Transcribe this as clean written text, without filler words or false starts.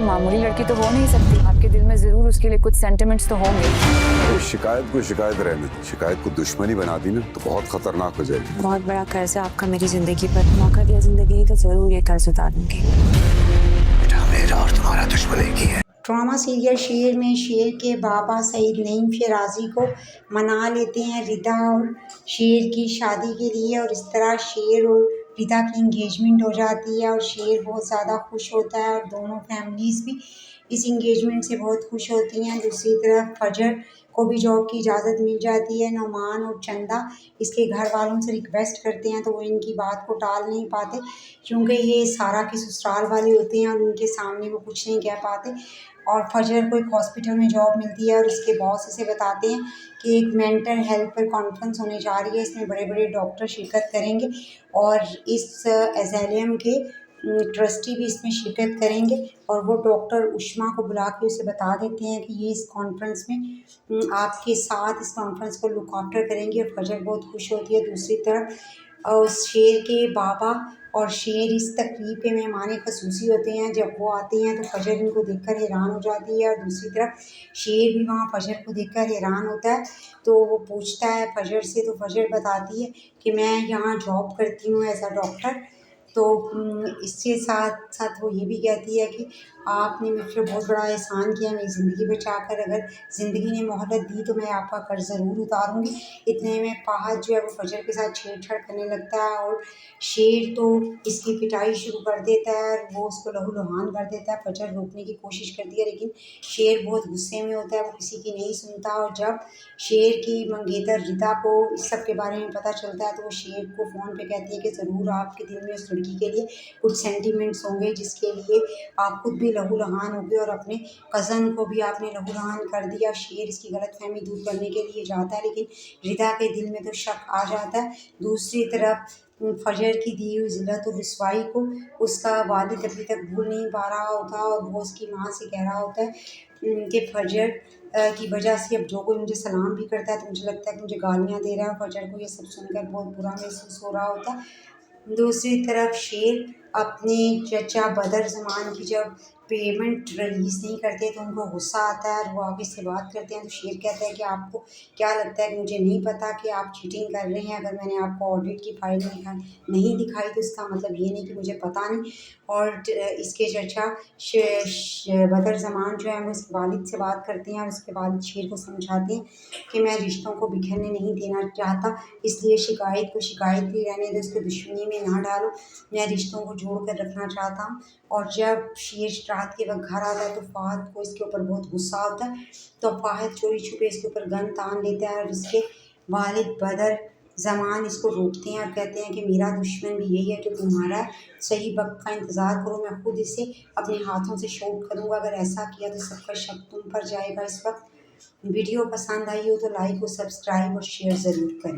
मामूली लड़की तो हो नहीं सकती। आपके दिल में जरूर उसके लिए कुछ सेंटिमेंट्स तो होंगे। तो शिकायत को शिकायत रहने दी, शिकायत को दुश्मनी बना दी ना तो बहुत खतरनाक हो जाएगी। बहुत बड़ा कर्ज है आपका मेरी जिंदगी पर। मौका दिया जिंदगी तो जरूर ये कर्ज उतार दूंगी। बेटा मेरा और तुम्हारा दुश्मन एक ही है। ड्रामा सीरियल शेर में शेर के बाबा सईद नईम शराजी को मना लेते हैं रिदा और शेर की शादी के लिए, और इस तरह शेर और रिदा की इंगेजमेंट हो जाती है और शेर बहुत ज़्यादा खुश होता है और दोनों फैमिलीज़ भी इस इंगेजमेंट से बहुत खुश होती हैं। दूसरी तरफ फजर को भी जॉब की इजाज़त मिल जाती है। नुमान और चंदा इसके घर वालों से रिक्वेस्ट करते हैं तो वो इनकी बात को टाल नहीं पाते, क्योंकि ये सारा के ससुराल वाले होते हैं और उनके सामने वो कुछ नहीं कह पाते। और फजर को एक हॉस्पिटल में जॉब मिलती है और उसके बॉस इसे बताते हैं कि एक मेंटल हेल्थ पर कॉन्फ्रेंस होने जा रही है, इसमें बड़े बड़े डॉक्टर शिरकत करेंगे और इस एजेलियम के ट्रस्टी भी इसमें शिरकत करेंगे। और वो डॉक्टर उष्मा को बुला के उसे बता देते हैं कि ये इस कॉन्फ्रेंस में आपके साथ इस कॉन्फ्रेंस को लुक आफ्टर करेंगे और फजर बहुत खुश होती है। दूसरी तरफ उस शेर के बाबा और शेर इस तकरीब के मेहमान खसूसी होते हैं। जब वो आते हैं तो फजर इनको देखकर हैरान हो जाती है और दूसरी तरफ शेर भी वहाँ फजर को देखकर हैरान होता है। तो वो पूछता है फजर से, तो फजर बताती है कि मैं यहाँ जॉब करती हूँ एज अ डॉक्टर। तो इसके साथ साथ वो ये भी कहती है कि आपने मुझ पर बहुत बड़ा एहसान किया मेरी ज़िंदगी बचाकर, अगर ज़िंदगी ने मोहलत दी तो मैं आपका कर्ज ज़रूर उतारूँगी। इतने में फहद जो है वो फजर के साथ छेड़छाड़ करने लगता है और शेर तो इसकी पिटाई शुरू कर देता है और वो उसको लहूलुहान कर देता है। फजर रोकने की कोशिश करती है लेकिन शेर बहुत गुस्से में होता है, वो किसी की नहीं सुनता। और जब शेर की मंगेतर रिदा को इस सब के बारे में पता चलता है तो वो शेर को फ़ोन पे कहती है कि ज़रूर आपके दिल में उस लड़की के लिए कुछ सेंटिमेंट्स होंगे जिसके लिए आप खुद भी लहूलुहान हो गए और अपने कज़न को भी आपने लहूलुहान कर दिया। शेर इसकी गलतफहमी दूर करने के लिए जाता है लेकिन रिदा के दिल में तो शक आ जाता है। दूसरी तरफ फजर की दी हुई ज़िल्लत और रुसवाई को उसका वालिद अभी तक भूल नहीं पा रहा होता और वो उसकी माँ से कह रहा होता है कि फजर की वजह से अब जो कोई मुझे सलाम भी करता है तो मुझे लगता है कि मुझे गालियाँ दे रहा है। फजर को ये सब सुनकर बहुत बुरा महसूस हो रहा होता है। दूसरी तरफ शेर अपने चचा बदर ज़मान की जब पेमेंट रिलीज़ नहीं करते तो उनको गुस्सा आता है और वो आगे से बात करते हैं। तो शेर कहता है कि आपको क्या लगता है कि मुझे नहीं पता कि आप चीटिंग कर रहे हैं? अगर मैंने आपको ऑडिट की फाइल नहीं दिखाई तो इसका मतलब ये नहीं कि मुझे पता नहीं। और इसके चचा बदर ज़मान जो है वो इसके वालिद से बात करते हैं और उसके वालिद शेर को समझाते हैं कि मैं रिश्तों को बिखरने नहीं देना चाहता, इसलिए शिकायत को शिकायत ही रहने दो, इसको दुश्मनी में ना डालो, मैं रिश्तों को जोड़ कर रखना चाहता हूँ। और जब शेर रात के वक्त घर आता है तो फहद को इसके ऊपर बहुत गुस्सा होता है, तो फहद चोरी छुपे इसके ऊपर गन तान लेता है और इसके वालिद बदर ज़मान इसको रोकते हैं और कहते हैं कि मेरा दुश्मन भी यही है जो तुम्हारा है, सही वक्त का इंतज़ार करो, मैं खुद इसे अपने हाथों से शूट करूँगा, अगर ऐसा किया तो सबका शक तुम पर जाएगा। इस वक्त वीडियो पसंद आई हो तो लाइक और सब्सक्राइब और शेयर ज़रूर करें।